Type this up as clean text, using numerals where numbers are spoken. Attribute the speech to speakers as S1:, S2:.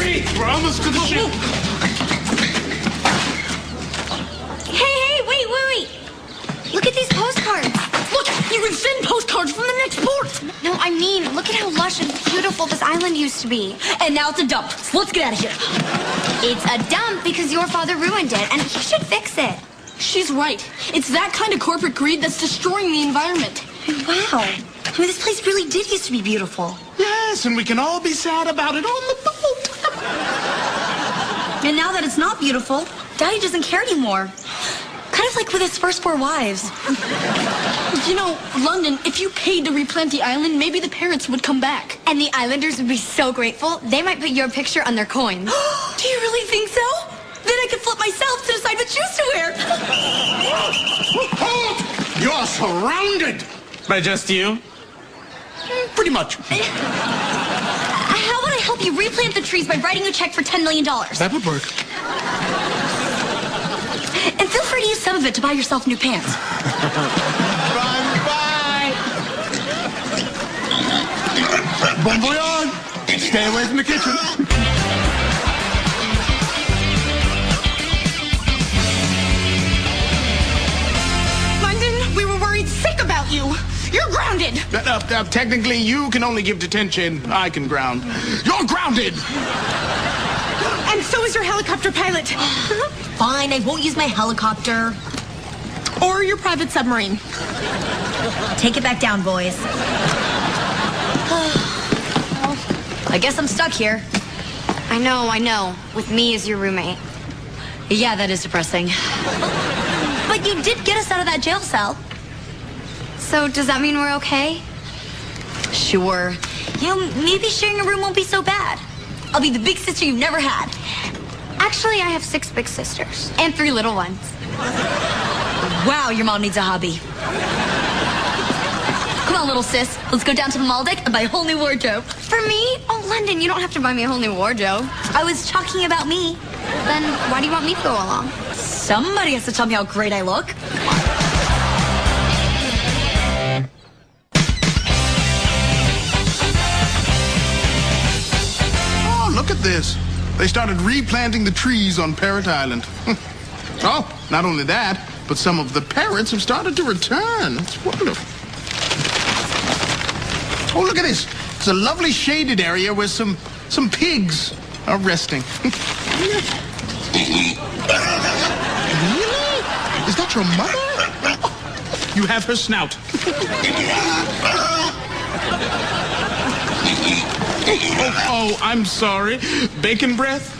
S1: Hurry! We're almost to the ship.
S2: Hey, wait. Look at these postcards.
S3: Look, you can send postcards from the next port.
S2: No, I mean, look at how lush and beautiful this island used to be.
S3: And now it's a dump. So let's get out of here.
S2: It's a dump because your father ruined it, and he should fix it.
S3: She's right. It's that kind of corporate greed that's destroying the environment.
S2: Wow. I mean, this place really did used to be beautiful.
S1: Yes, and we can all be sad about it on the boat.
S2: And now that it's not beautiful, Daddy doesn't care anymore. Kind of like with his first 4 wives.
S3: You know, London, if you paid to replant the island, maybe the parrots would come back.
S2: And the islanders would be so grateful, they might put your picture on their coins.
S3: Do you really think so? Then I could flip myself to decide what shoes to wear.
S1: Halt! You're surrounded. By just you? Pretty much.
S3: How about I help you replant the trees by writing a check for $10 million?
S1: That would work.
S3: And feel free to use some of it to buy yourself new pants.
S1: Bye. Bon voyage. Stay away from the kitchen.
S3: London, we were worried sick about you. You're grounded.
S1: Technically, you can only give detention. I can ground. You're grounded.
S3: And so is your helicopter pilot.
S2: Fine, I won't use my helicopter.
S3: Or your private submarine.
S2: Take it back down, boys. I guess I'm stuck here. I know. With me as your roommate.
S3: Yeah, that is depressing.
S2: But you did get us out of that jail cell. So does that mean we're okay?
S3: Sure.
S2: You know, maybe sharing a room won't be so bad.
S3: I'll be the big sister you've never had.
S2: Actually, I have 6 big sisters. And 3 little ones.
S3: Wow, your mom needs a hobby. Come on, little sis. Let's go down to the mall deck and buy a whole new wardrobe.
S2: For me? Oh, London, you don't have to buy me a whole new wardrobe.
S3: I was talking about me.
S2: Then why do you want me to go along?
S3: Somebody has to tell me how great I look.
S1: Oh, look at this. They started replanting the trees on Parrot Island. Oh, not only that, but some of the parrots have started to return. It's wonderful. Oh, look at this. It's a lovely shaded area where some pigs are resting. Really? Is that your mother? You have her snout. Oh, I'm sorry. Bacon breath?